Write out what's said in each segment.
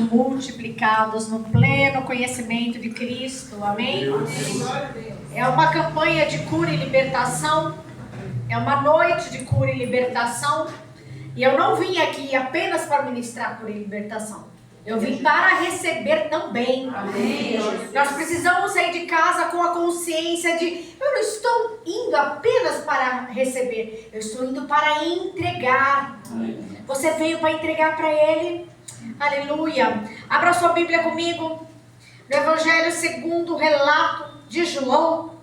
multiplicados no pleno conhecimento de Cristo. Amém? É uma campanha de cura e libertação. É uma noite de cura e libertação. E eu não vim aqui apenas para ministrar cura e libertação. Eu vim para receber também. Amém. Nós precisamos sair de casa com a consciência de: eu não estou indo apenas para receber, eu estou indo para entregar. Amém. Você veio para entregar para Ele. Aleluia. Abra sua Bíblia comigo no Evangelho segundo o relato de João,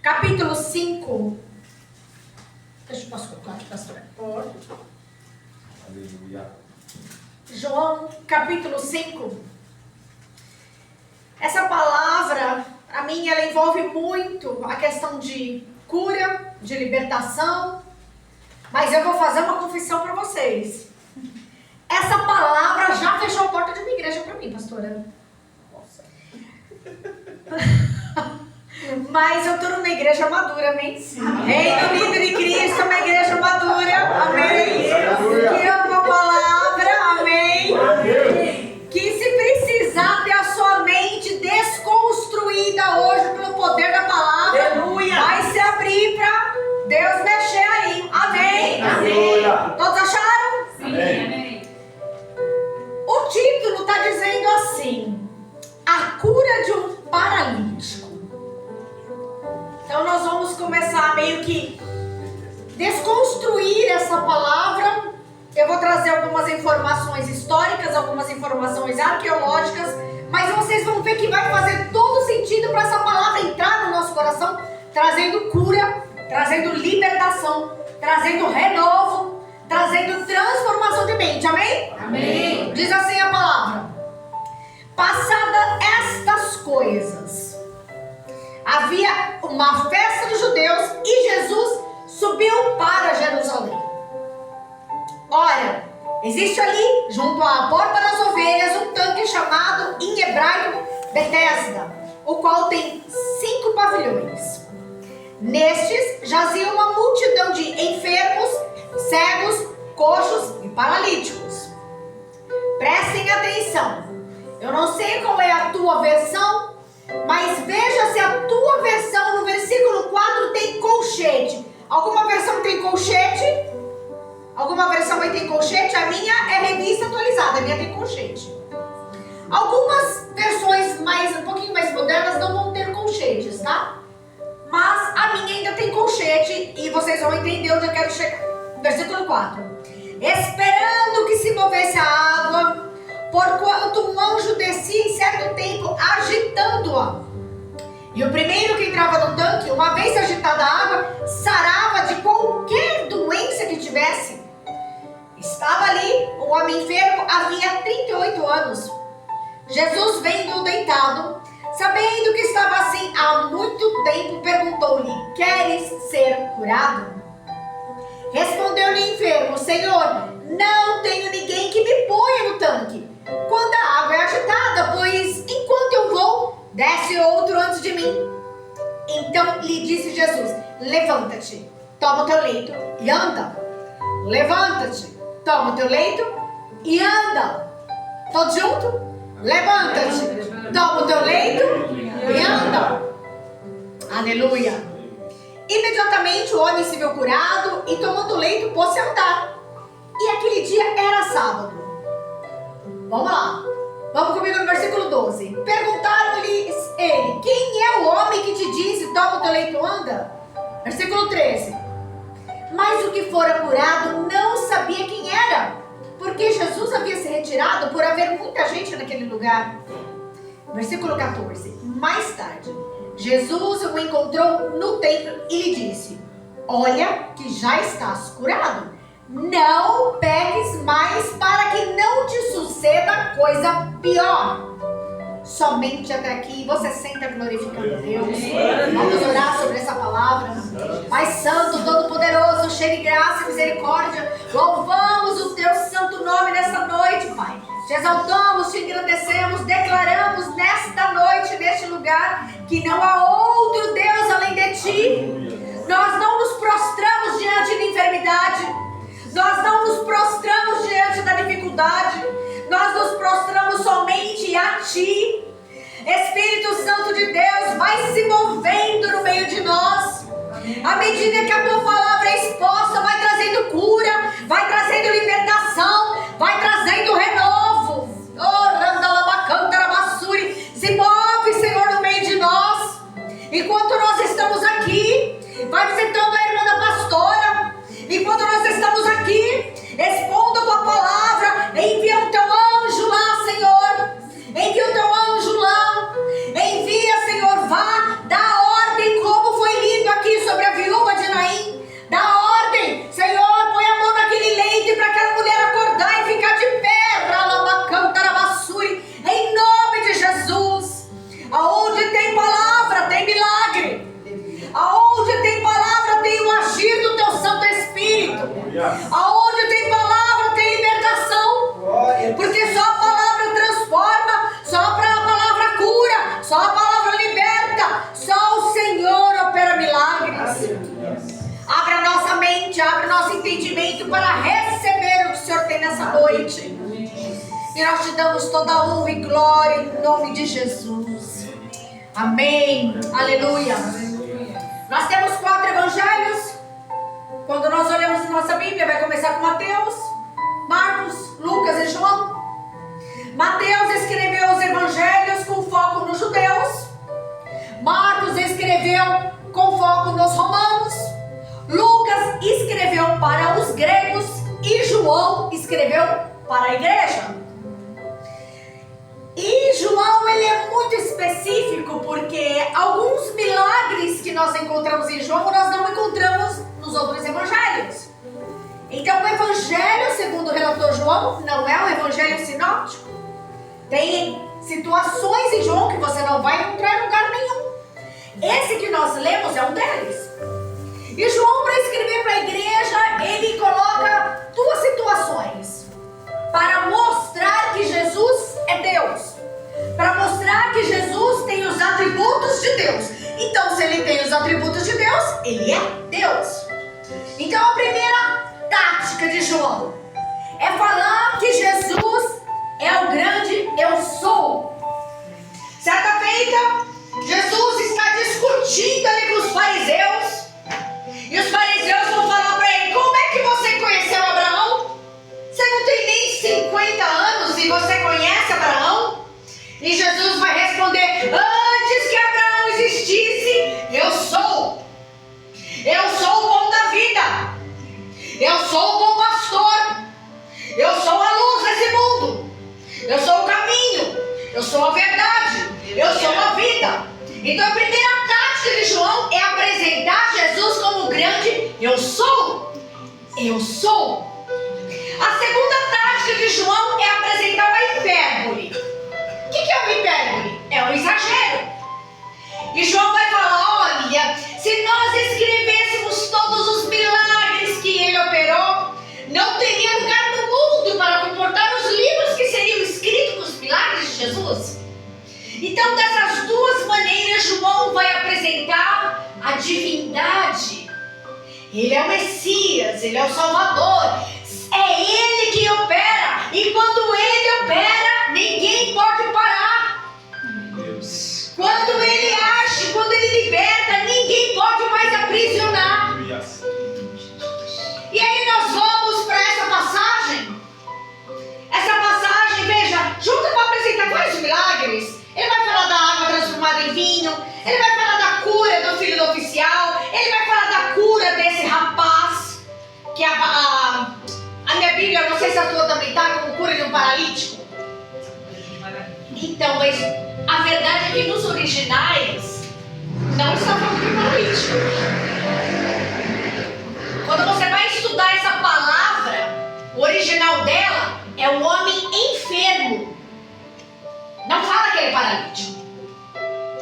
capítulo 5. Deixa eu colocar aqui, pastora. Pode. Aleluia. João, capítulo 5. Essa palavra, a mim, ela envolve muito a questão de cura, de libertação. Mas eu vou fazer uma confissão para vocês. Essa palavra já fechou a porta de uma igreja para mim, pastora. Nossa. Mas eu estou numa igreja madura, amém? Reino Unido de Cristo é uma igreja madura, amém? Que ama a palavra, amém? Que se precisar ter a sua mente desconstruída hoje pelo poder da palavra, aleluia, vai se abrir para Deus mexer aí, amém? Amém. Todos acharam? Sim, amém. O título está dizendo assim: a cura de um paralítico. Então nós vamos começar meio que desconstruir essa palavra. Eu vou trazer algumas informações históricas, algumas informações arqueológicas, mas vocês vão ver que vai fazer todo sentido para essa palavra entrar no nosso coração, trazendo cura, trazendo libertação, trazendo renovo, trazendo transformação de mente, amém? Amém. Diz assim a palavra: passada estas coisas, havia uma festa dos judeus e Jesus subiu para Jerusalém. Ora, existe ali, junto à porta das ovelhas, um tanque chamado em hebraico Betesda, o qual tem 5 pavilhões. Nestes jazia uma multidão de enfermos, cegos, coxos e paralíticos. Prestem atenção. Eu não sei qual é a tua versão, mas veja se a tua versão no versículo 4 tem colchete. Alguma versão tem colchete? Alguma versão aí tem colchete? A minha é revista atualizada, a minha tem colchete. Algumas versões um pouquinho mais modernas não vão ter colchetes, tá? Mas a minha ainda tem colchete e vocês vão entender onde eu quero chegar. Versículo 4. Esperando que se movesse a água, porquanto um anjo descia em certo tempo agitando-a. E o primeiro que entrava no tanque, uma vez agitada a água, sarava de qualquer doença que tivesse. Estava ali um homem enfermo, havia 38 anos. Jesus, vendo-o deitado, sabendo que estava assim há muito tempo, perguntou-lhe: queres ser curado? Respondeu-lhe o enfermo: Senhor, não tenho ninguém que me ponha no tanque quando a água é agitada, pois enquanto eu vou, desce outro antes de mim. Então lhe disse Jesus: levanta-te, toma o teu leito e anda. Levanta-te, toma o teu leito e anda. Todos juntos? Levanta-te, toma o teu leito e anda. Aleluia. Imediatamente o homem se viu curado e, tomando o leito, pôs-se a andar. E aquele dia era sábado. Vamos lá. Vamos comigo no versículo 12. Perguntaram-lhes ele: quem é o homem que te disse, toma o teu leito, anda? Versículo 13. Mas o que fora curado não sabia quem era, porque Jesus havia se retirado por haver muita gente naquele lugar. Versículo 14. Mais tarde, Jesus o encontrou no templo e lhe disse: olha que já estás curado. Não peques mais, para que não te suceda coisa pior. Somente até aqui. Você senta glorificando a Deus. Vamos orar sobre essa palavra. Pai Santo, Todo-Poderoso, cheio de graça e misericórdia, louvamos o teu santo nome nessa noite, Pai. Te exaltamos, te engrandecemos, declaramos nesta noite, neste lugar, que não há outro Deus além de ti. Nós não nos prostramos diante da enfermidade, nós não nos prostramos diante da dificuldade, nós nos prostramos somente À medida que a tua palavra é exposta, vai trazendo cura, vai trazendo libertação, vai trazendo renovo. Se move, Senhor, no meio de nós. Enquanto nós estamos aqui, vai visitando a irmã da pastora. Enquanto nós estamos aqui, expondo a tua palavra, envia o teu anjo lá, Senhor. Envia o teu anjo lá. Envia, Senhor, vá, dá ordem, como foi lido aqui sobre a viúva de Naim. Dá ordem, Senhor, põe a mão naquele leite para aquela mulher acordar e ficar de pé. Em nome de Jesus. Aonde tem palavra, tem milagre. Aonde tem palavra, tem o agir do teu Santo Espírito. Aonde tem palavra, tem libertação. Porque só a palavra transforma, só a palavra cura, só a palavra liberta. Só o Senhor opera milagres. Abra nossa mente, abra nosso entendimento para receber o que o Senhor tem nessa noite. E nós te damos toda a honra e glória em nome de Jesus. Amém. Aleluia. Nós temos 4 evangelhos. Quando nós olhamos na nossa Bíblia, vai começar com Mateus, Marcos, Lucas e João. Mateus escreveu os evangelhos com foco nos judeus. Marcos escreveu com foco nos romanos. Lucas escreveu para os gregos. E João escreveu para a igreja. E João, ele é muito específico, porque alguns milagres que nós encontramos em João, nós não encontramos nos outros evangelhos. Então o evangelho, segundo o relator João, não é um evangelho sinóptico. Tem situações em João que você não vai encontrar em lugar nenhum. Esse que nós lemos é um deles. E João, para escrever para a igreja, ele coloca 2 situações. Para mostrar que Jesus é Deus. Para mostrar que Jesus tem os atributos de Deus. Então, se ele tem os atributos de Deus, ele é Deus. Então, a primeira tática de João é falar que Jesus é o grande eu sou. Certa feita, Jesus está discutindo ali com os fariseus. E os fariseus vão falar para ele: como é que você conheceu Abraão? Você não tem nem 50 anos e você conhece Abraão? E Jesus vai responder: antes que Abraão existisse, eu sou. Eu sou o pão da vida. Eu sou o bom pastor. Eu sou a luz desse mundo. Eu sou o caminho. Eu sou a verdade. Eu sou a vida. Então a primeira tática de João é apresentar Jesus como o grande eu sou. Eu sou. A segunda tática de João é apresentar uma hipérbole. O que é uma hipérbole? É um exagero. E João vai falar: olha, se nós escrevêssemos todos os milagres que ele operou, não teria lugar no mundo para comportar os livros que seriam escritos com os milagres de Jesus. Então, dessas 2 maneiras, João vai apresentar a divindade. Ele é o Messias, ele é o Salvador. É ele que opera. E quando ele opera, ninguém pode parar. Deus. Quando ele age, quando ele liberta, ninguém pode mais aprisionar. E aí nós vamos para essa passagem. Essa passagem, veja, junto com apresentar vários milagres. Ele vai falar da água transformada em vinho. Ele vai falar da cura do filho do oficial. Ele vai falar da cura desse rapaz. Que a minha Bíblia, não sei se a tua também está, como cura de um paralítico. Então, mas a verdade é que nos originais não está falando de paralítico. Quando você vai estudar essa palavra, o original dela é o homem enfermo. Não fala que ele é paralítico.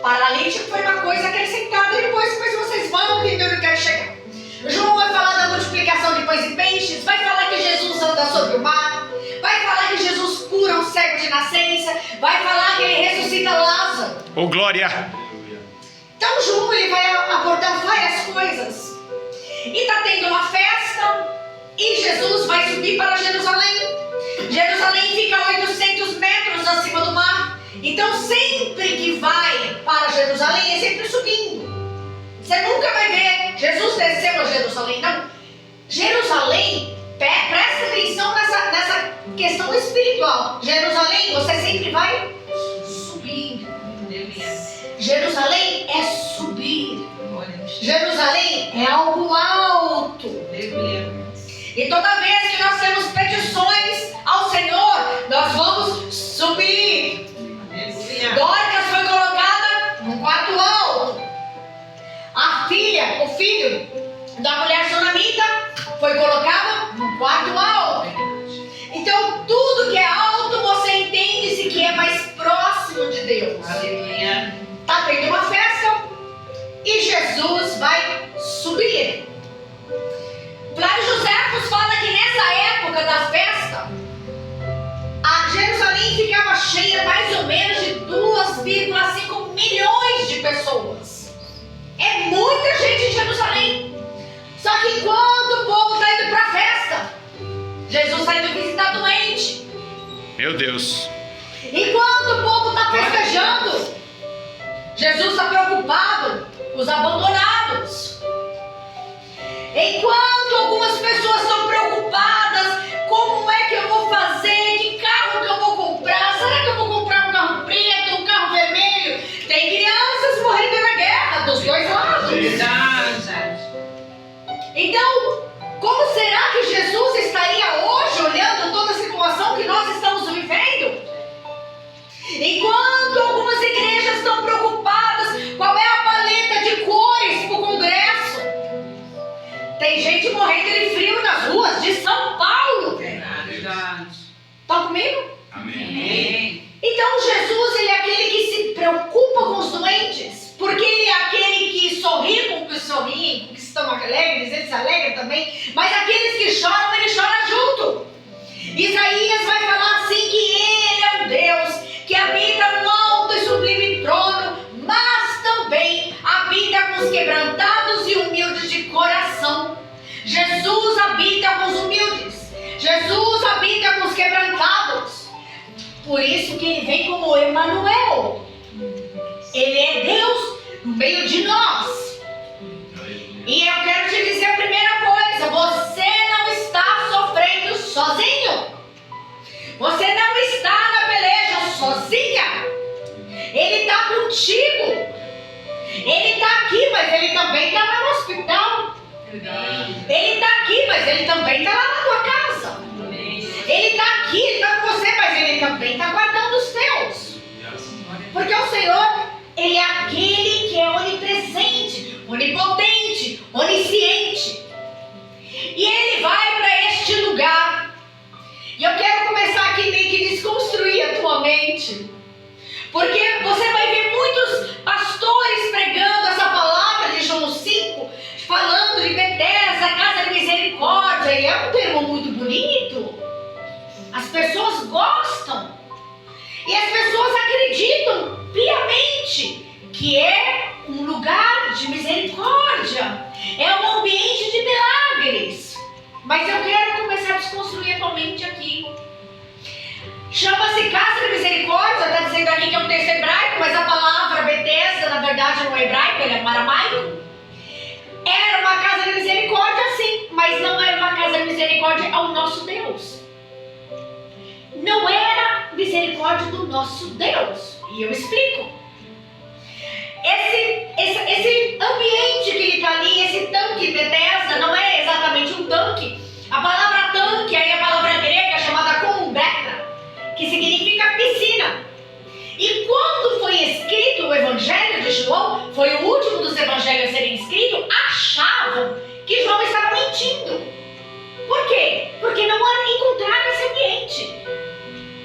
Paralítico foi uma coisa acrescentada e depois vocês vão entender onde eu quero chegar. João vai falar da multiplicação de pães e peixes, vai falar que Jesus anda sobre o mar, vai falar que Jesus cura um cego de nascença, vai falar que ele ressuscita Lázaro. Oh, glória! Então João, ele vai abordar várias coisas. E está tendo uma festa e Jesus vai subir para Jerusalém. Jerusalém fica 800 metros acima do mar. Então sempre que vai para Jerusalém é sempre subindo. Você nunca vai ver Jesus desceu a Jerusalém, não. Jerusalém, presta atenção nessa questão espiritual. Jerusalém, você sempre vai subir. Jerusalém é subir. Jerusalém é algo alto. E toda vez que nós temos petições ao Senhor, nós vamos subir. Dorcas foi colocada num quarto alto. O filho da mulher sunamita foi colocado num quarto alto. Então tudo que é alto, você entende-se que é mais próximo de Deus. Está tendo uma festa e Jesus vai subir. Flávio José nos fala que nessa época da festa, a Jerusalém ficava cheia mais ou menos de 2,5 milhões de pessoas. É muita gente em Jerusalém. Só que enquanto o povo está indo para a festa, Jesus está indo visitar doente. Meu Deus. Enquanto o povo está festejando, Jesus está preocupado com os abandonados. Enquanto algumas pessoas estão preocupadas, como é que eu vou fazer? Que carro que eu vou comprar? Será que eu vou comprar um carro preto, um carro vermelho? Tem crianças morrendo na guerra dos dois lados. Então, como será que Jesus estaria hoje olhando toda a situação que nós estamos vivendo? Enquanto algumas igrejas estão preocupadas, qual é a paleta de cores para o Congresso? Tem gente morrendo de frio nas ruas de São Paulo. Estão comigo? Amém. Então Jesus, ele é aquele que se preocupa com os doentes, porque ele é aquele que sorri com os que sorriem, com os que estão alegres, ele se alegra também, mas aqueles que choram, ele chora junto. Isaías vai falar assim que ele é um Deus que habita no alto e sublime trono, mas também habita com os quebrantados e humildes de coração. Jesus habita com os humildes. Jesus habita com os quebrantados. Por isso que ele vem como Emanuel. Ele é Deus no meio de nós. E eu quero te dizer a primeira coisa: você não está sofrendo sozinho. Você não está na peleja sozinha. Ele está contigo. Ele está aqui, mas ele também está lá no hospital. Ele está aqui, mas ele também está lá na tua casa. Ele está aqui, ele está com você, mas ele também está guardando os teus. Porque o Senhor, ele é aquele que é onipresente, onipotente, onisciente. E ele vai para este lugar. E eu quero começar aqui meio que desconstruir a tua mente. Porque você vai ver muitos pastores pregando essa palavra de João 5, falando de Betesda, casa de misericórdia. E é um termo muito bonito. As pessoas gostam. E as pessoas acreditam piamente que é um lugar de misericórdia. É um ambiente de milagres. Mas eu quero começar a desconstruir a tua mente aqui. Chama-se casa de misericórdia, está dizendo aqui que é um texto hebraico, mas a palavra Betesda, na verdade, não é hebraico, ele é aramaico. Era uma casa de misericórdia, sim, mas não era uma casa de misericórdia ao nosso Deus. Não era misericórdia do nosso Deus. E eu explico. Esse ambiente que ele está ali, esse tanque Betesda, não é exatamente um tanque. A palavra tanque aí é a palavra grega chamada columbetra, que significa piscina. E quando foi escrito o Evangelho de João, foi o último dos evangelhos a serem escritos, achavam que João estava mentindo. Por quê? Porque não encontraram esse ambiente.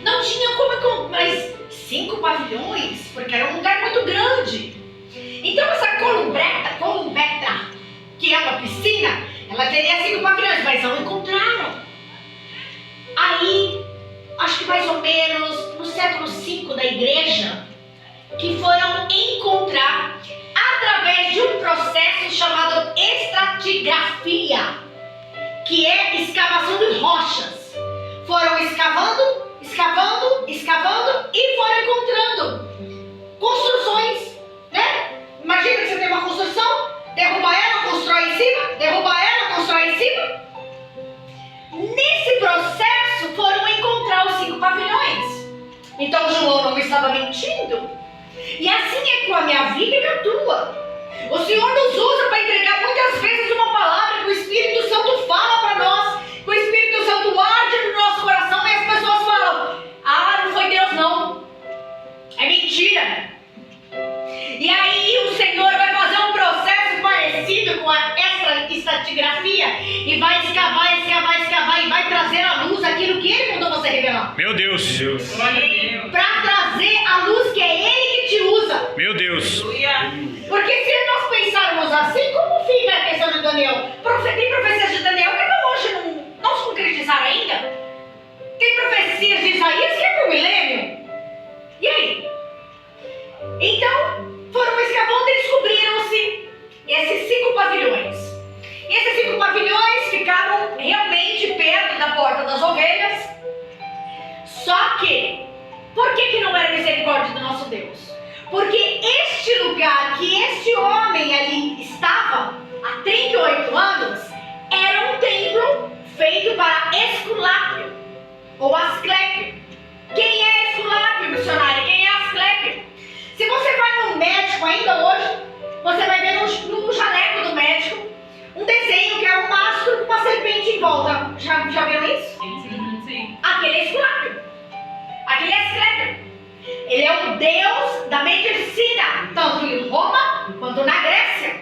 Não tinha como encontrar mais 5 pavilhões, porque era um lugar muito grande. Então essa columbetra, que é uma piscina, ela teria 5 pavilhões, mas não encontraram. Aí, acho que mais ou menos no século V da igreja, que foram encontrar através de um processo chamado estratigrafia, que é escavação de rochas. Foram escavando e foram encontrando construções, né? Imagina que você tem uma construção, de Então João não estava mentindo. E assim é com a minha vida e com a tua. O Senhor nos usa para entregar muitas vezes uma palavra que o Espírito Santo fala para nós, que o Espírito Santo arde no nosso coração e as pessoas falam: ah, não foi Deus não, é mentira. E aí o Senhor vai fazer um processo parecido com a estratigrafia e vai escavar e vai trazer à luz aquilo que Ele mandou você revelar. Meu Deus. Para trazer à luz que é Ele que te usa. Meu Deus. Porque se nós pensarmos assim, como fica a questão de Daniel? Tem profecias de Daniel que até hoje não se concretizaram ainda. Tem profecias de Isaías que é para o milênio. E aí? Então, foram escavando e descobriram-se esses 5 pavilhões. E esses 5 pavilhões ficavam realmente perto da porta das ovelhas. Só que, por que não era misericórdia do nosso Deus? Porque este lugar que este homem ali estava há 38 anos era um templo feito para Esculápio ou Asclépio. Quem é Esculápio, missionário? Quem é Asclépio? Se você vai no médico ainda hoje, você vai ver no jaleco do médico um desenho que é um mastro com uma serpente em volta. Já viram isso? Sim. Aquele é Esculápio. Aquele é Asclépio. Ele é o Deus da medicina, tanto em Roma quanto na Grécia.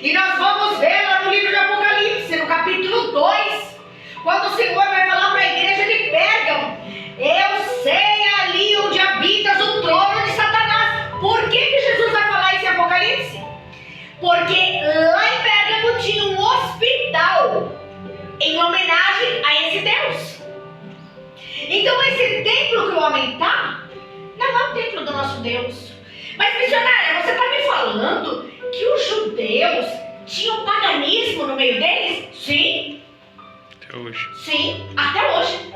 E nós vamos ver lá no livro de Apocalipse, no capítulo 2, quando o Senhor vai falar para a igreja de Pérgamo: eu sei ali onde habitas o trono de Satanás. Por que Jesus vai falar isso em Apocalipse? Porque lá em Pérgamo tinha um hospital em homenagem a esse Deus. Então esse templo que o homem está, não é o templo do nosso Deus. Mas missionária, você está me falando que os judeus tinham paganismo no meio deles? Sim. Até hoje. Sim, até hoje.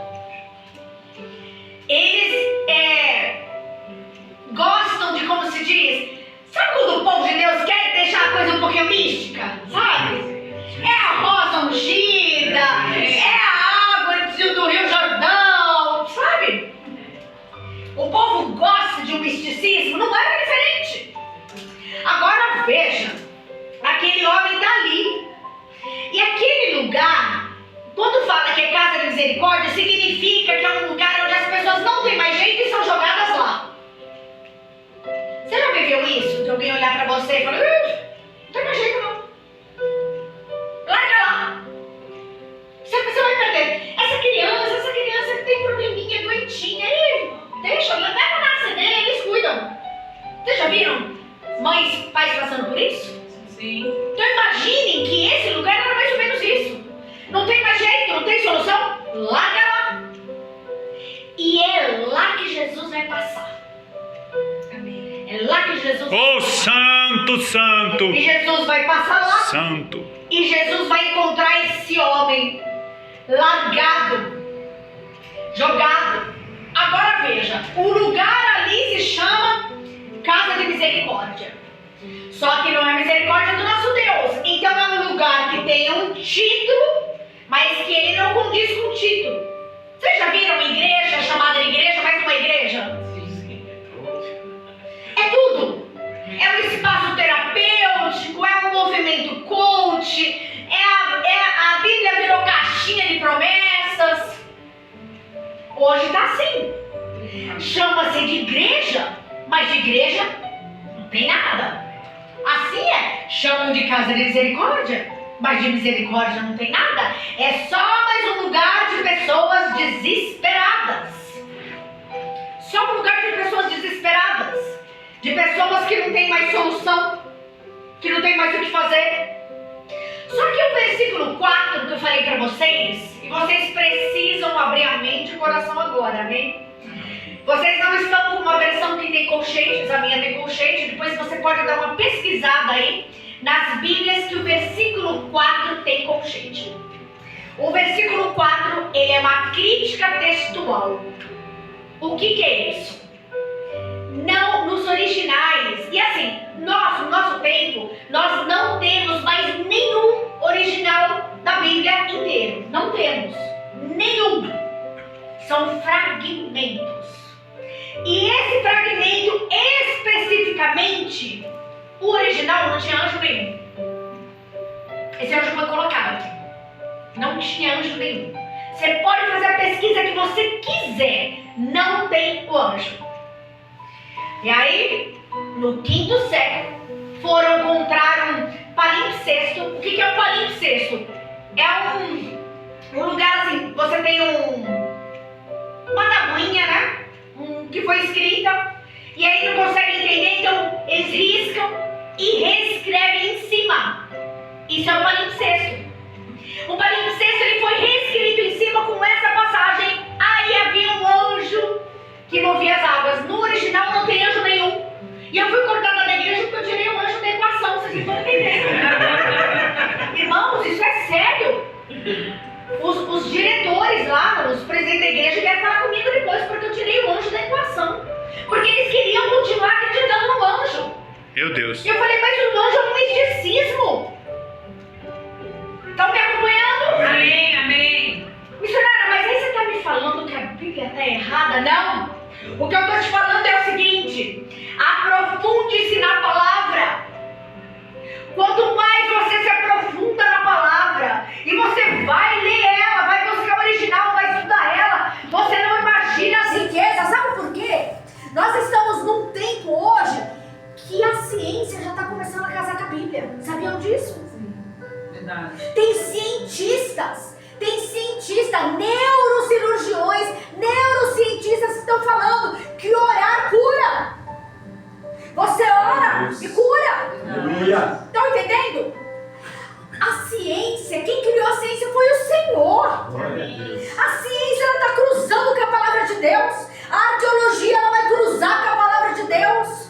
Eles gostam de, como se diz, sabe quando o povo de Deus quer deixar a coisa um pouquinho mística? Sabe? É a rosa ungida, é a água do Rio Jordão, sabe? O povo gosta de um misticismo, não era diferente. Agora veja, aquele homem está ali. E aquele lugar, quando fala que é casa de misericórdia, significa que é um lugar onde as pessoas não têm mais jeito e são jogadas lá. Você já viveu isso? De alguém olhar pra você e falar: não tem mais jeito não. Larga lá. Você vai perder. Essa criança que tem probleminha, doentinha, deixa, leva na raça dele, eles cuidam. Vocês já viram mães, pais passando por isso? Sim. Então imaginem que esse lugar era mais ou menos isso. Não tem mais jeito, não tem solução? Larga lá. E é lá que Jesus vai passar. Amém. É lá que Jesus vai Oh, santo, santo. E Jesus vai passar lá. Santo. E Jesus vai encontrar esse homem largado, jogado. Agora veja, o lugar ali se chama Casa de Misericórdia. Só que não é misericórdia do nosso Deus. Então é um lugar que tem um título, mas que ele não condiz com o título. Vocês já viram igreja chamada igreja, mas uma igreja? É tudo. É um espaço terapêutico, é um movimento coach, a Bíblia virou caixinha de promessas. Hoje está assim. Chama-se de igreja, mas de igreja não tem nada. Assim é. Chamam de casa de misericórdia, mas de misericórdia não tem nada. É só mais um lugar de pessoas desesperadas. Só um lugar de pessoas desesperadas. De pessoas que não tem mais solução, que não tem mais o que fazer. Só que o versículo 4 que eu falei para vocês, e vocês precisam abrir a mente e o coração agora, amém? Vocês não estão com uma versão que tem colchetes, a minha tem colchete, depois você pode dar uma pesquisada aí nas Bíblias que o versículo 4 tem colchete. O versículo 4, ele é uma crítica textual. O que é isso? Não, nos originais, e assim, nós, no nosso tempo, nós não temos mais nenhum original da Bíblia inteiro. Não temos. Nenhum. São fragmentos. entendendo especificamente, o original não tinha anjo nenhum. Esse anjo foi colocado aqui. Não tinha anjo nenhum. Você pode fazer a pesquisa que você quiser. Não tem o anjo. E aí, no 5º século, foram encontrar um palimpsesto. O que é um palimpsesto? É um lugar assim, você tem uma tabuinha, né? Que foi escrita. E aí não consegue entender, então eles riscam e reescrevem em cima. Isso é um palimpsesto. O palimpsesto ele foi reescrito em cima com essa passagem. Aí havia um anjo que movia as águas. No original não tem anjo nenhum. E eu fui cortada da igreja porque eu tirei um anjo da equação. Vocês estão entendendo? Irmãos, isso é sério. Os diretores lá, os presidentes da igreja vieram falar comigo depois porque eu tirei o anjo da equação. Porque eles queriam continuar acreditando no anjo. Meu Deus. E eu falei, mas o anjo é um misticismo. Estão me acompanhando? Amém, amém. Missionária, mas aí você está me falando que a Bíblia está errada? Não. O que eu estou te falando é o seguinte: aprofunde-se na palavra. Quanto mais você se aprofunda na palavra e você vai ler ela, vai buscar o original, vai estudar ela, você não imagina a riqueza. Sabe por quê? Nós estamos num tempo hoje que a ciência já está começando a casar com a Bíblia. Sabiam disso? Verdade. Tem cientistas, neurocirurgiões, neurocientistas que estão falando que orar cura. Você ora e cura. Aleluia. Estão entendendo? A ciência, quem criou a ciência foi o Senhor. Glória a Deus. A ciência ela está cruzando com a palavra de Deus. A arqueologia ela vai cruzar com a palavra de Deus.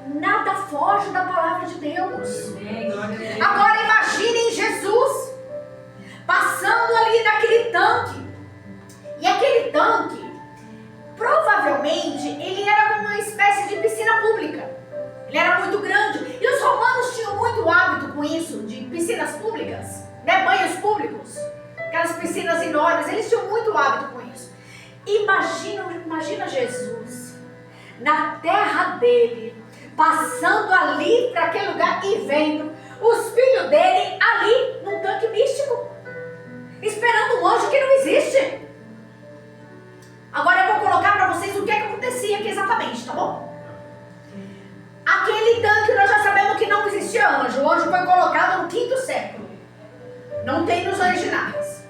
Nada foge da palavra de Deus. Amém, glória a Deus. Agora imaginem Jesus passando ali naquele tanque. E aquele tanque, provavelmente, ele era como uma espécie de piscina pública. Ele era muito grande. E os romanos tinham muito hábito com isso, de piscinas públicas, né? Banhos públicos. Aquelas piscinas enormes, eles tinham muito hábito com isso. Imagina Jesus, na terra dele, passando ali para aquele lugar e vendo os filhos dele ali num tanque místico, esperando um anjo que não existe. Agora eu vou colocar para vocês o que acontecia aqui exatamente, tá bom? Aquele tanque nós já sabemos que não existia anjo. O anjo foi colocado no 5º século. Não tem nos originais.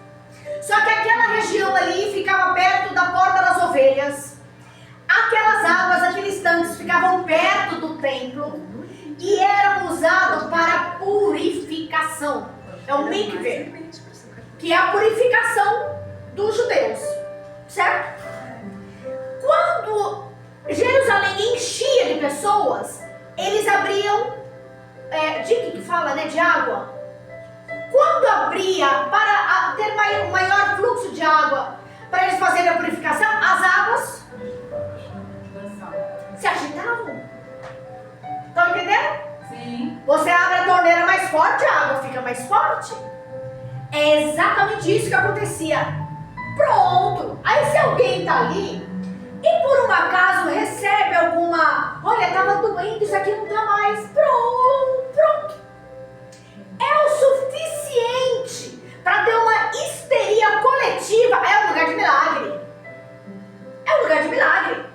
Só que aquela região ali ficava perto da porta das ovelhas. Aquelas águas, aqueles tanques ficavam perto do templo e eram usados para purificação. É o mikveh, que é a purificação dos judeus, certo? Quando Jerusalém enchia de pessoas, eles abriam, que fala, né, de água. Quando abria para ter maior fluxo de água, para eles fazerem a purificação, as águas se agitavam. Estão entendendo? Sim. Você abre a torneira mais forte, a água fica mais forte. É exatamente isso que acontecia. Pronto. Aí se alguém está ali e por um acaso recebe alguma... Olha, estava doendo, isso aqui não está mais. Pronto. É o suficiente para ter uma histeria coletiva. É um lugar de milagre. É um lugar de milagre.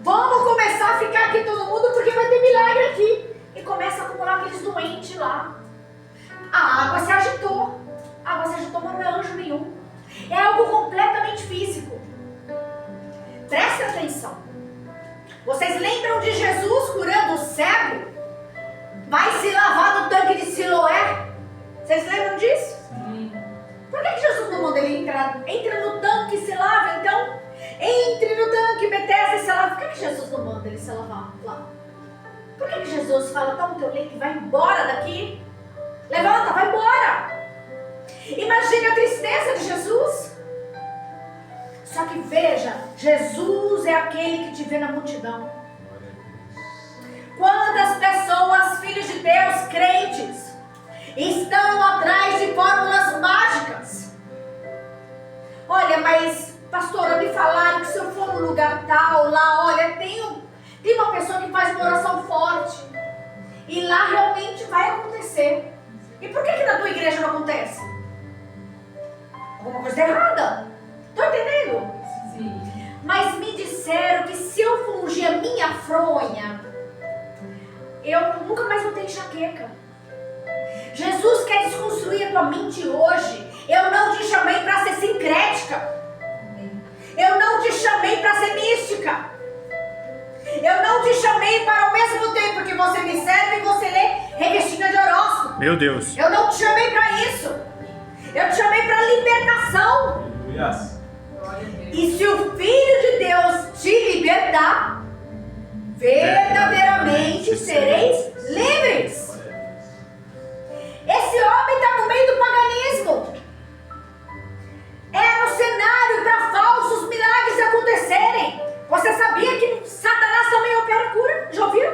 Vamos começar a ficar aqui todo mundo porque vai ter milagre aqui. E começa a acumular aqueles doentes lá. A água se agitou. Mas não é anjo nenhum. É algo completamente físico. Prestem atenção. Vocês lembram de Jesus curando o cego? Vai se lavar no tanque de Siloé? Vocês lembram disso? Sim. Por que Jesus não manda ele entrar? Entra no tanque e se lava, então? Entre no tanque, Betesda e se lava. Por que Jesus não manda ele se lavar lá? Por que Jesus fala, toma o teu leite e vai embora daqui? Levanta, vai embora. Imagine a tristeza de Jesus. Só que veja, Jesus é aquele que te vê na multidão. Quantas pessoas, filhos de Deus, crentes, estão atrás de fórmulas mágicas? Olha, mas pastora, me falaram que se eu for num lugar tal, lá, olha, lá realmente vai acontecer. E por que na tua igreja não acontece? Alguma coisa errada. Estou entendendo? Sim. Mas me disseram que se eu fungir a minha fronha, eu nunca mais vou ter enxaqueca. Jesus quer desconstruir a tua mente hoje. Eu não te chamei para ser sincrética. Eu não te chamei para ser mística. Eu não te chamei para ao mesmo tempo que você me serve e você lê revistinha de horóscopo. Meu Deus. Eu não te chamei para isso. Eu te chamei para libertação. Yes. Glória a Deus. E se o Filho de Deus te libertar, verdadeiramente sereis livres. Esse homem está no meio do paganismo. É no cenário para falsos milagres acontecerem. Você sabia que Satanás também opera cura? Já ouviu?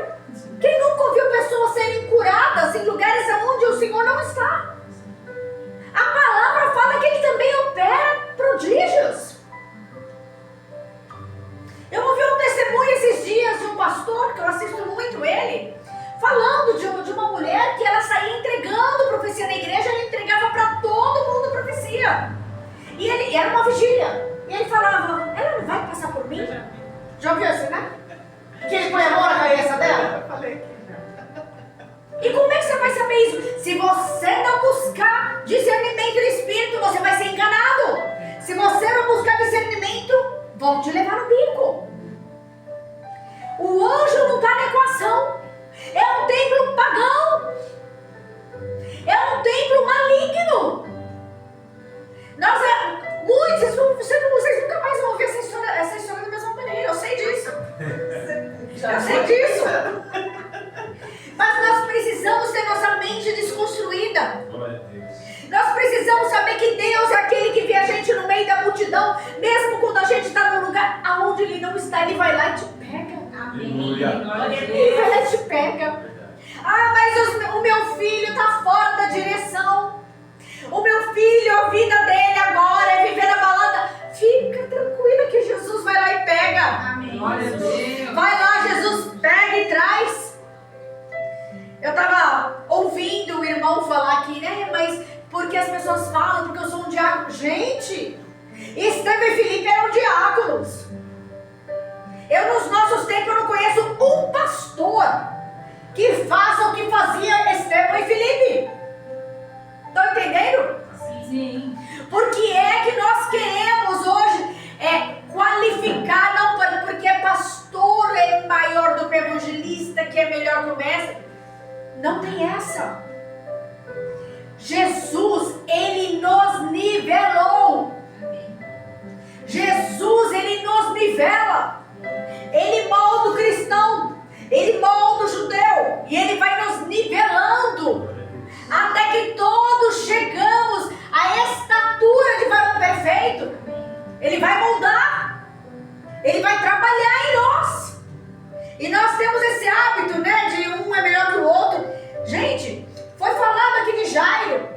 Quem nunca ouviu pessoas serem curadas em lugares onde o Senhor não está? A palavra fala que ele também opera prodígios. Eu ouvi um testemunho esses dias de um pastor, que eu assisto muito ele, falando de uma mulher que ela saía entregando profecia na igreja, ela entregava para todo mundo profecia. E ele era uma vigília. E ele falava, ela não vai passar por mim? Já ouviu assim, né? Que ele põe a mão na cabeça dela? E como é que você vai saber isso? Se você não buscar discernimento do Espírito, você vai ser enganado. Se você não buscar discernimento, vão te levar no bico. O anjo não está na equação. É um templo pagão. É um templo maligno. Vocês nunca mais vão ouvir essa história da mesma maneira. Eu sei disso. Eu sei disso. Mas nós precisamos ter nossa mente desconstruída. Glória a Deus. Nós precisamos saber que Deus é aquele que vê a gente no meio da multidão, mesmo quando a gente está num lugar aonde Ele não está, Ele vai lá e te pega. Amém. Aleluia. Glória a Ele vai lá e Deus. te pega. Ah, mas o meu filho está fora da direção. O meu filho, a vida dele agora é viver na balada. Fica tranquila que Jesus vai lá e pega. Amém. Glória a Deus. Vai lá, Jesus pega e traz. Eu estava ouvindo o irmão falar aqui, né? Mas porque as pessoas falam, porque eu sou um diácono. Gente, Estevão e Filipe eram diáconos. Nos nossos tempos, eu não conheço um pastor que faça o que fazia Estevão e Filipe. Estão entendendo? Sim. Porque é que nós queremos hoje qualificar, não porque pastor é maior do que evangelista, que é melhor que o mestre. Não tem essa. Jesus, Ele nos nivelou. Jesus, Ele nos nivela. Ele molda o cristão, Ele molda o judeu, e Ele vai nos nivelando, até que todos chegamos à estatura de varão perfeito. Ele vai moldar, Ele vai trabalhar em nós. E nós temos esse hábito, né, de um é melhor que o outro. Gente, foi falado aqui de Jairo.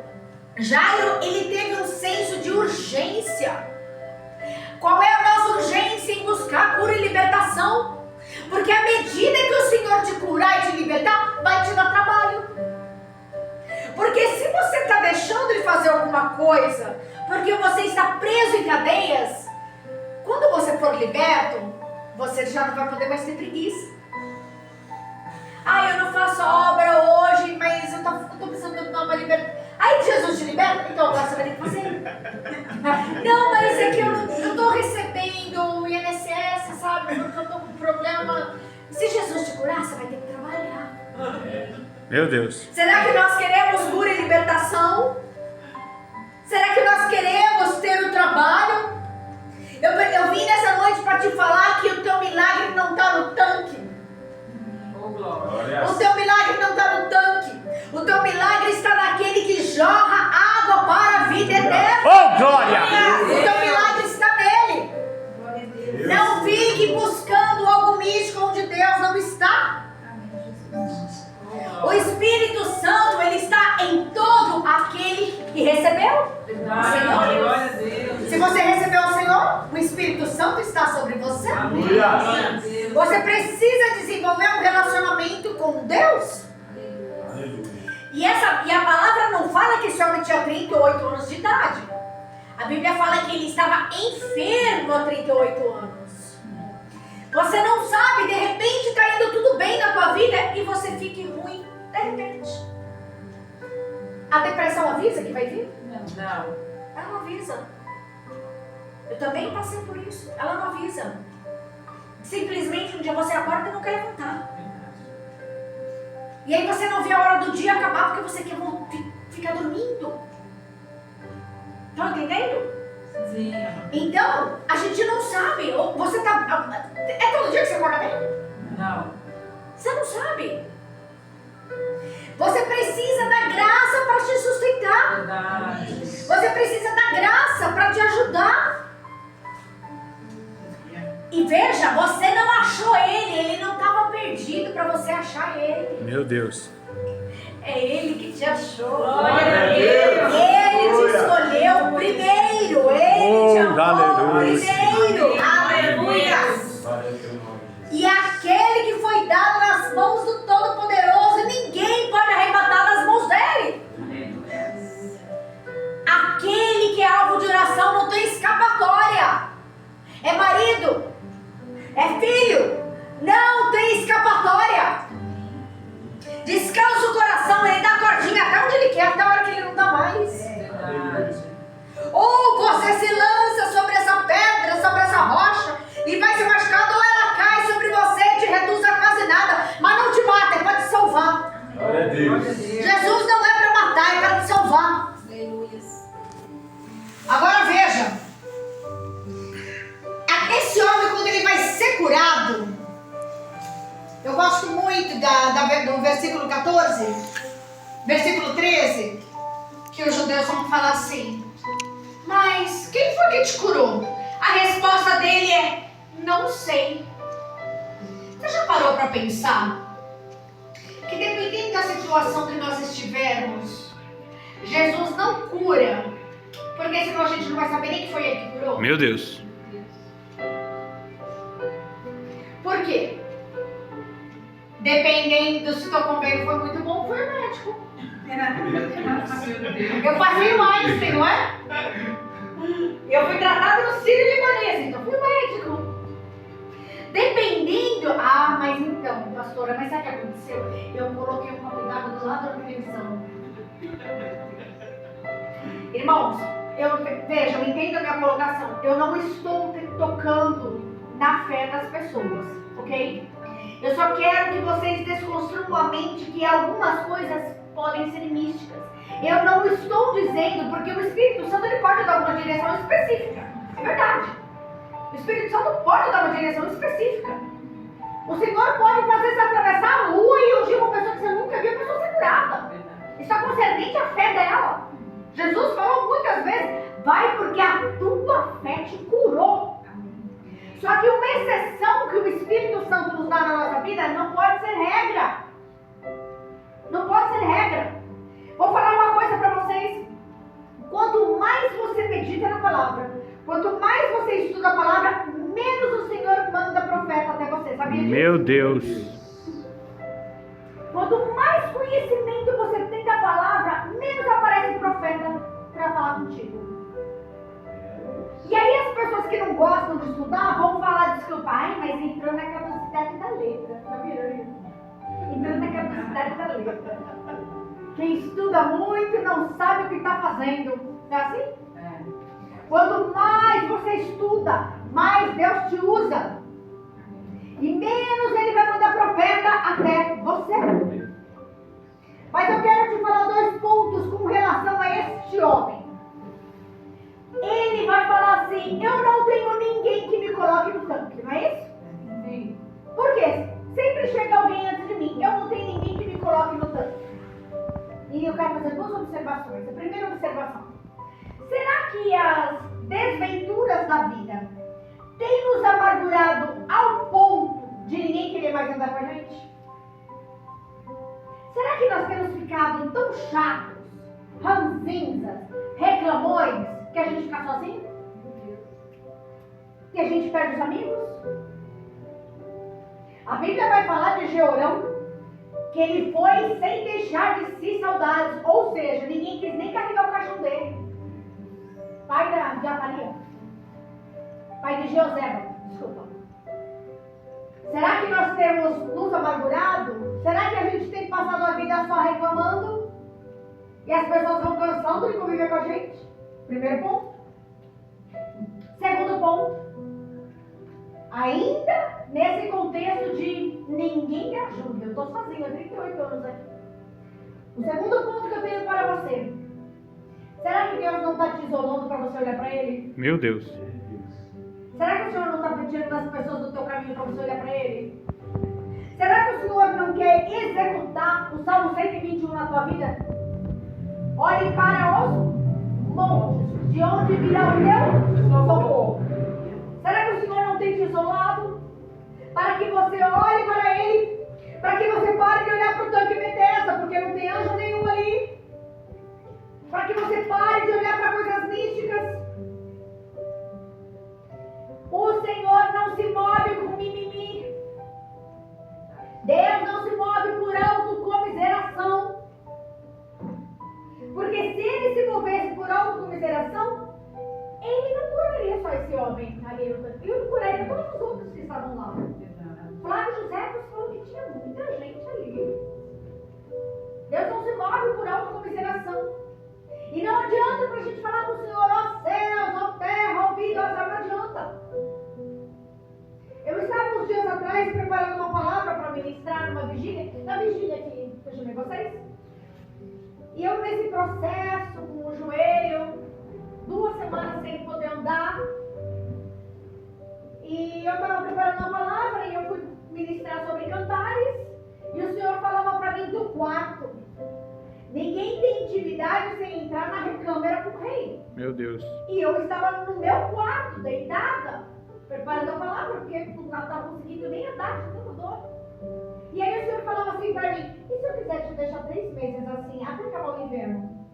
Jairo, ele teve um senso de urgência. Qual é a nossa urgência em buscar cura e libertação? Porque à medida que o Senhor te curar e te libertar, vai te dar trabalho. Porque se você está deixando de fazer alguma coisa, porque você está preso em cadeias, quando você for liberto, você já não vai poder mais ter preguiça. Ah, eu não faço a obra hoje, mas eu estou precisando de uma libertação. Aí Jesus te liberta, então agora você vai ter que fazer. Não, mas é que eu não estou recebendo o INSS, sabe? Porque eu estou com problema. Se Jesus te curar, você vai ter que trabalhar. Meu Deus. Será que nós queremos cura e libertação? Será que nós queremos ter o trabalho? Eu vim nessa noite para te falar que o teu milagre não está no tanque. Oh, glória. O teu milagre não está no tanque. O teu milagre está naquele que jorra água para a vida eterna. Oh, glória! O teu milagre está nele. Não fique buscando algo místico onde Deus não está. O Espírito Santo, ele está em todo aquele que recebeu o Senhor. Glória a Deus. Se você recebeu o Senhor, o Espírito Santo está sobre você. Glória a Deus. Você precisa desenvolver um relacionamento com Deus. E a palavra não fala que esse homem tinha 38 anos de idade. A Bíblia fala que ele estava enfermo há 38 anos. Você não sabe, de repente está indo tudo bem na tua vida e você fique ruim de repente. A depressão avisa que vai vir? Não. Ela não avisa. Eu também passei por isso. Ela não avisa. Simplesmente um dia você acorda e não quer levantar. E aí você não vê a hora do dia acabar porque você quer ficar dormindo. Estão entendendo? Sim. Então, a gente não sabe. Ou você tá. É todo dia que você acorda bem? Não. Você não sabe. Você precisa da graça para te sustentar. Verdade. Você precisa da graça para te ajudar. E veja, você não achou ele não estava perdido para você achar ele. Meu Deus. É ele que te achou. Glória a Deus. Ele te escolheu primeiro. Ele te amou aleluia. primeiro. Aleluia. E aquele que foi dado nas mãos do Todo-Poderoso, ninguém pode arrebatar das mãos dele. Aquele que é alvo de oração não tem escapatória. É marido, é filho, não tem escapatória. Descansa o coração, ele dá a cordinha até onde ele quer, até a hora que ele não dá mais. Verdade. Ou você se lança sobre essa pedra, sobre essa rocha, e vai se machucando, ou ela cai sobre você e te reduz a quase nada, mas não te mata, é para te salvar. Glória a Deus. Jesus não é para matar, é para te salvar. Agora veja, esse homem, quando ele vai ser curado, eu gosto muito do versículo 14, versículo 13, que os judeus vão falar assim: mas quem foi que te curou? A resposta dele é: não sei. Você já parou para pensar que dependendo da situação que nós estivermos, Jesus não cura, porque senão a gente não vai saber nem que foi ele que curou? Meu Deus. Por quê? Dependendo se o teu convênio foi muito bom, foi o médico. Eu passei o Einstein, não é? Eu fui tratada no Sírio Libanês, então fui o médico. Dependendo... Ah, mas então, pastora, mas sabe o que aconteceu? Eu coloquei um copo d'água do lado da televisão. Irmãos, veja, entenda a minha colocação. Eu não estou tocando na fé das pessoas, ok? Eu só quero que vocês desconstruam a mente que algumas coisas podem ser místicas. Eu não estou dizendo, porque o Espírito Santo ele pode dar uma direção específica. É verdade. O Espírito Santo pode dar uma direção específica. O Senhor pode fazer você atravessar a rua e ungir uma pessoa que você nunca viu, a pessoa ser curada. Isso é concernente à fé dela. Jesus falou muitas vezes: vai porque a tua fé te curou. Só que uma exceção que o Espírito Santo nos dá na nossa vida não pode ser regra. Não pode ser regra. Vou falar uma coisa para vocês. Quanto mais você medita na palavra, quanto mais você estuda a palavra, menos o Senhor manda profeta até você. Sabia disso? Meu Deus. Quanto mais conhecimento você tem da palavra, menos aparece profeta para falar contigo. E aí as pessoas que não gostam de estudar vão falar, desculpa, mas entrou na capacidade da letra. Já viram isso? Entrou na capacidade da letra. Quem estuda muito não sabe o que está fazendo. Não é assim? Quanto mais você estuda, mais Deus te usa. E menos Ele vai mandar profeta até você. Mas eu quero te falar 2 pontos com relação a este homem. Ele vai falar assim: eu não tenho ninguém que me coloque no tanque, não é isso? Sim. Por quê? Sempre chega alguém antes de mim. Eu não tenho ninguém que me coloque no tanque. E eu quero fazer 2 observações. A primeira observação: será que as desventuras da vida têm nos amargurado ao ponto de ninguém querer mais andar com a gente? Será que nós temos ficado tão chatos, ranzinzas, reclamões, que a gente fica sozinho? Que a gente perde os amigos? A Bíblia vai falar de Jeorão, que ele foi sem deixar de si saudades, ou seja, ninguém quis nem carregar o caixão dele. Pai de Atalia, pai de Jeoseba, desculpa. Será que nós temos nos amargurado? Será que a gente tem passado a vida só reclamando? E as pessoas vão cansando de conviver com a gente? Primeiro ponto. Segundo ponto. Ainda nesse contexto de ninguém me ajuda, eu estou sozinha há 38 anos aqui. O segundo ponto que eu tenho para você. Será que Deus não está te isolando para você olhar para Ele? Meu Deus. Será que o Senhor não está pedindo as pessoas do teu caminho para você olhar para Ele? Será que o Senhor não quer executar o Salmo 121 na tua vida? Olhe para os montes, de onde virá o teu socorro. Será que o Senhor não tem te isolado? Para que você olhe para Ele, para que você pare de olhar para o tanque Bethesda, porque não tem anjo nenhum ali. Para que você pare de olhar para coisas místicas. O Senhor não se move com mimimi. Deus não se move por autocomiseração. Porque se Ele se movesse por autocomiseração, Ele não curaria só esse homem ali. Ele curaria todos os outros que estavam lá. Flávio José falou que tinha muita gente ali. Deus não se move por autocomiseração. E não adianta pra gente falar pro Senhor, ó céus, ó terra, ó vida, ó céu, não adianta. Eu estava uns dias atrás preparando uma palavra para ministrar numa vigília, na vigília que eu chamei vocês. E eu nesse processo, com o joelho, 2 semanas sem poder andar. E eu estava preparando uma palavra e eu fui ministrar sobre cantares. E o Senhor falava para mim do quarto. Ninguém tem intimidade sem entrar na recâmara com o rei. Meu Deus. E eu estava no meu quarto, deitada, preparando a palavra, porque não estava conseguindo nem andar de tanta dor. E aí o Senhor falava assim para mim, e se eu quiser te deixar 3 meses assim, até acabar o inverno?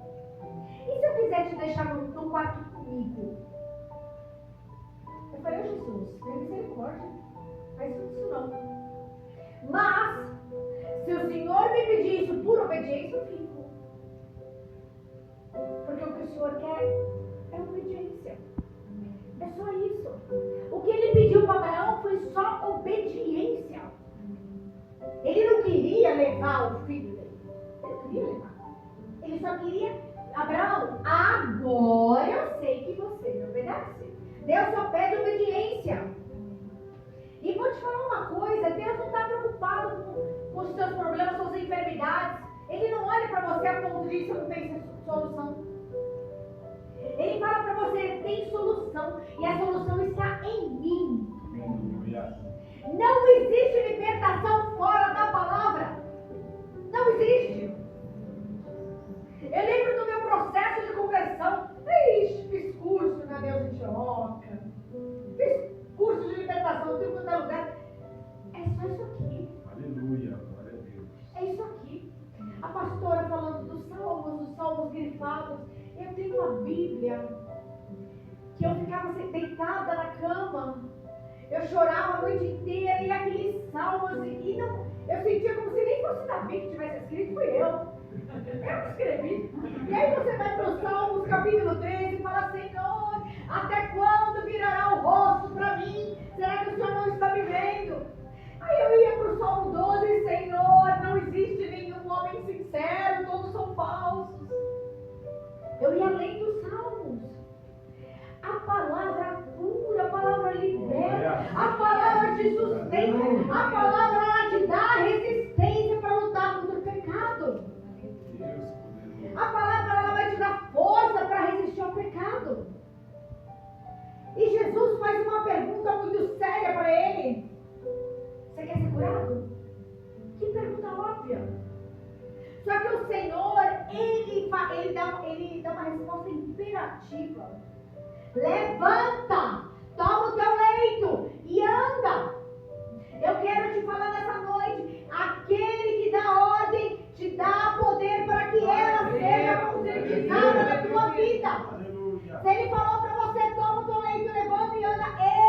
E se eu quiser te deixar no quarto comigo? Eu falei, Jesus, tem misericórdia, faz isso não. Mas, se o Senhor me pedir isso por obediência, eu fico. Porque o que o Senhor quer é obediência. É só isso. O que Ele pediu para Abraão foi só obediência. Ele não queria levar o filho dele. Ele não queria levar. Ele só queria, Abraão, agora eu sei que você me obedece. Deus só pede obediência. E vou te falar uma coisa, Deus não está preocupado com os seus problemas, suas enfermidades. Ele não olha para você a ponto de isso não tem solução. Ele fala para você, tem solução. E a solução está em mim. Não existe libertação fora da palavra. Não existe. Eu lembro do meu processo de conversão. Fiz curso na Deus Antioca. Fiz curso de libertação em todo lugar. É só isso aqui. Aleluia, glória a Deus. É isso aqui. A pastora falando dos salmos grifados. Eu tenho uma Bíblia que eu ficava deitada na cama. Eu chorava a noite inteira e aqueles salmos e não, eu sentia como se nem fosse Davi que tivesse escrito, fui eu. Eu que escrevi. E aí você vai para os Salmos, capítulo 13, e fala, Senhor, até quando virará o rosto para mim? Será que o Senhor não está me vendo? Aí eu ia para o Salmo 12, Senhor, não existe nenhum homem sincero, todos são falsos. Eu ia lendo os Salmos. A palavra cura, a palavra libera, a palavra te sustenta, a palavra ela te dá resistência para lutar contra o pecado. A palavra ela vai te dar força para resistir ao pecado. E Jesus faz uma pergunta muito séria para ele. Você quer ser curado? Que pergunta óbvia. Só que o Senhor, ele dá uma resposta imperativa. Levanta, toma o teu leito e anda. Eu quero te falar nessa noite, aquele que dá ordem, te dá poder para que ela seja concretizada na tua vida. Se ele falou para você, toma o teu leito, levanta e anda,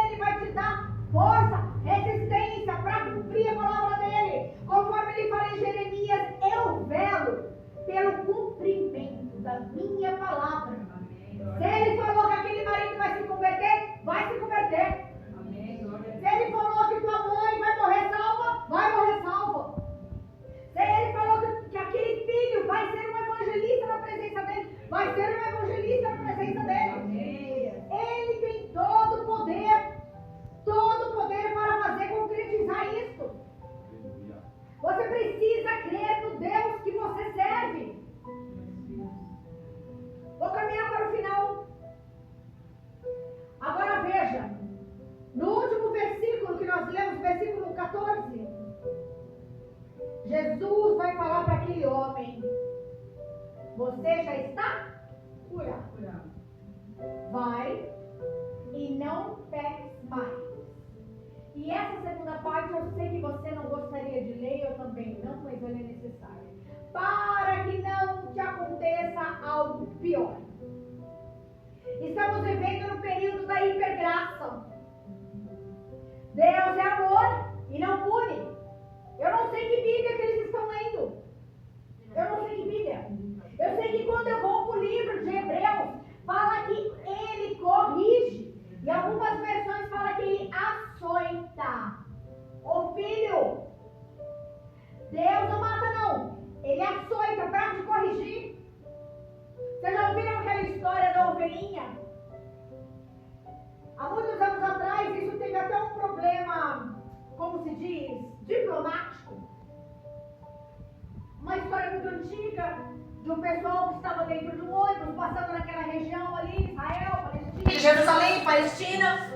ele vai te dar força, resistência para cumprir a palavra dele. Conforme ele fala em Jeremias Jesus vai falar para aquele homem: você já está curado. Vai e não peques mais. E essa segunda parte eu sei que você não gostaria de ler, eu também não, mas ela é necessária. Para que não te aconteça algo pior. Estamos vivendo no período da hipergraça. Deus é amor e não pune. Eu não sei que Bíblia que eles estão lendo. Eu não sei que Bíblia. Eu sei que quando eu vou para o livro de Hebreus, fala que ele corrige. E algumas versões falam que ele açoita. Ô filho, Deus não mata não. Ele açoita para te corrigir. Vocês já ouviram aquela história da ovelhinha? Há muitos anos atrás, isso teve até um problema, como se diz, diplomático. Uma história muito antiga de um pessoal que estava dentro de um ônibus, passando naquela região ali, Israel, Palestina, Jerusalém, Palestina.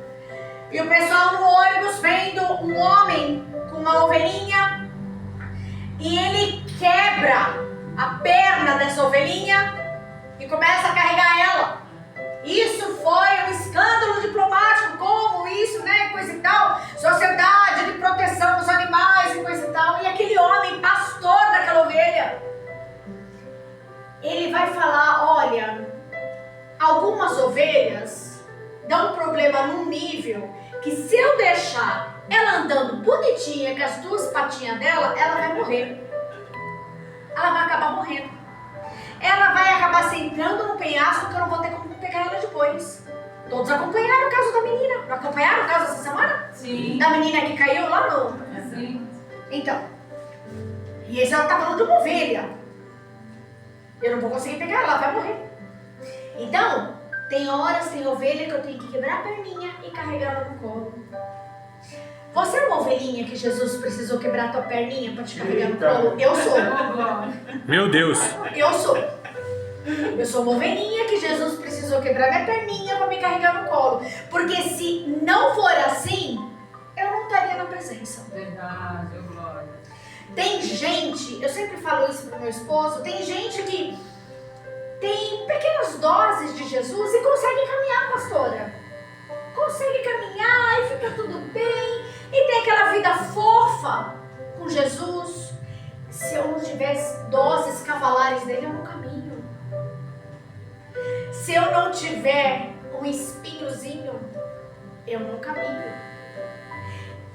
E o pessoal no ônibus vendo um homem com uma ovelhinha. E ele quebra a perna dessa ovelhinha e começa a carregar ela. Isso foi um escândalo diplomático, como isso, né, coisa e tal, sociedade de proteção dos animais e coisa e tal. E aquele homem, pastor daquela ovelha, ele vai falar: olha, algumas ovelhas dão problema num nível que se eu deixar ela andando bonitinha com as duas patinhas dela, ela vai morrer. Ela vai acabar morrendo. Ela vai acabar se entrando no penhasco que eu não vou ter como pegar ela depois. Todos acompanharam o caso da menina. Não acompanharam o caso essa semana? Sim. Da menina que caiu lá no... Sim. Então. E esse ela tá falando de uma ovelha. Eu não vou conseguir pegar ela, ela vai morrer. Então, tem horas, tem ovelha que eu tenho que quebrar a perninha e carregar ela no colo. Você é uma ovelhinha que Jesus precisou quebrar a tua perninha para te carregar no colo? Eu sou. Meu Deus. Eu sou. Eu sou uma ovelhinha que Jesus precisou quebrar minha perninha para me carregar no colo. Porque se não for assim, eu não estaria na presença. Verdade, glória. Tem gente, eu sempre falo isso pro meu esposo, tem gente que tem pequenas doses de Jesus e consegue caminhar, pastora. Consegue caminhar e fica tudo bem. E tem aquela vida fofa com Jesus. Se eu não tivesse doses cavalares dele, eu não caminho. Se eu não tiver um espinhozinho, eu não caminho.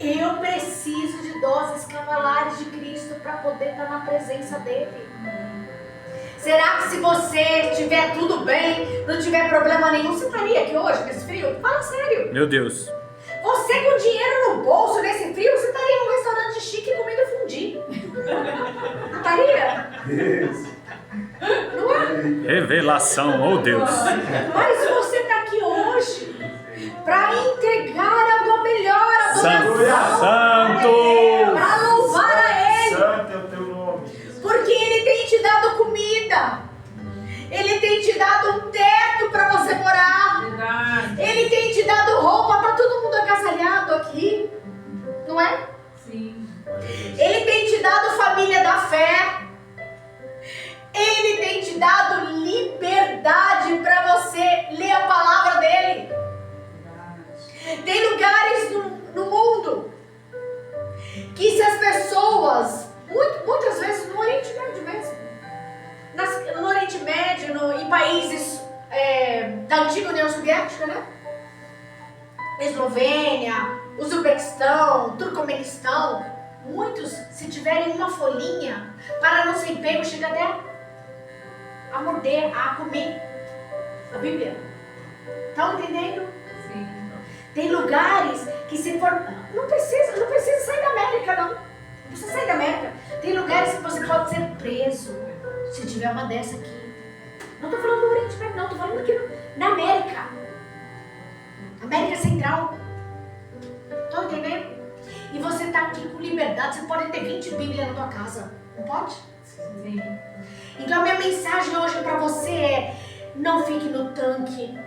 Eu preciso de doses cavalares de Cristo para poder estar na presença dele. Será que se você tiver tudo bem, não tiver problema nenhum, você estaria aqui hoje nesse frio? Fala sério. Meu Deus. Você com dinheiro no bolso nesse frio, você estaria num restaurante chique comendo fundi. Não estaria? Não é? Revelação, oh Deus. Mas você está aqui hoje para entregar a tua melhor adoração. Santo. Para louvar a Ele. Santo é o teu nome. Porque Ele tem te dado comida. Ele tem te dado um teto para você morar. Verdade. Ele tem te dado roupa. Tá todo mundo agasalhado aqui. Não é? Sim. Ele tem te dado família da fé. Ele tem te dado liberdade para você ler a palavra dele. Verdade. Tem lugares no mundo que se as pessoas, muitas vezes no Oriente Médio mesmo, no Oriente Médio, em países da antiga União Soviética, né? Eslovênia, Uzbequistão, Turcomenistão, muitos, se tiverem uma folhinha, para não ser pego, chega até a morder, a comer a Bíblia. Estão entendendo? Sim. Tem lugares que se for... Não precisa sair da América, não. Não precisa sair da América. Tem lugares que você pode ser preso se tiver uma dessa aqui. Não estou falando do Oriente Médio, não. Estou falando aqui na América. América Central. Estão entendendo? E você está aqui com liberdade. Você pode ter 20 Bíblias na tua casa. Não pode? Sim. Então a minha mensagem hoje para você é: não fique no tanque.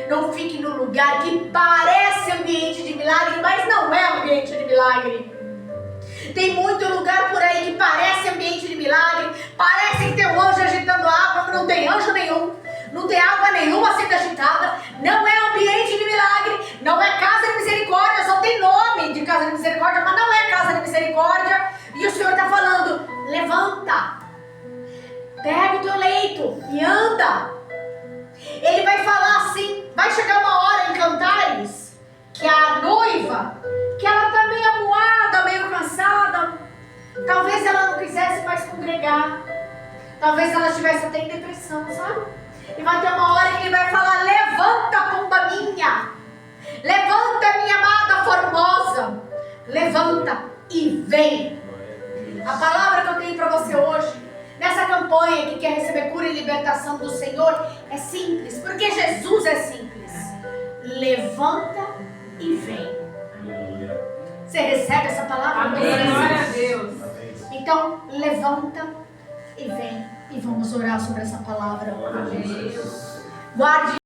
Não fique no lugar que parece ambiente de milagre, mas não é ambiente de milagre. Tem muito lugar por aí milagre. Parece que tem um anjo agitando água, mas não tem anjo nenhum. Não tem água nenhuma sendo agitada. Não é ambiente de milagre. Não é casa de misericórdia. Só tem nome de casa de misericórdia, mas não é casa de misericórdia. E o Senhor está falando, levanta. Pega o teu leito e anda. Ele vai falar assim, vai chegar uma hora em Cantares, que a noiva, que ela está meio amuada, meio cansada. Talvez ela não quisesse mais congregar. Talvez ela estivesse até em depressão, sabe? E vai ter uma hora que ele vai falar, levanta, pomba minha. Levanta, minha amada formosa. Levanta e vem. A palavra que eu tenho para você hoje, nessa campanha que quer receber cura e libertação do Senhor, é simples, porque Jesus é simples. Levanta e vem. Você recebe essa palavra? Amém. Glória a Deus. Então, levanta e vem. E vamos orar sobre essa palavra. Amém. Guarde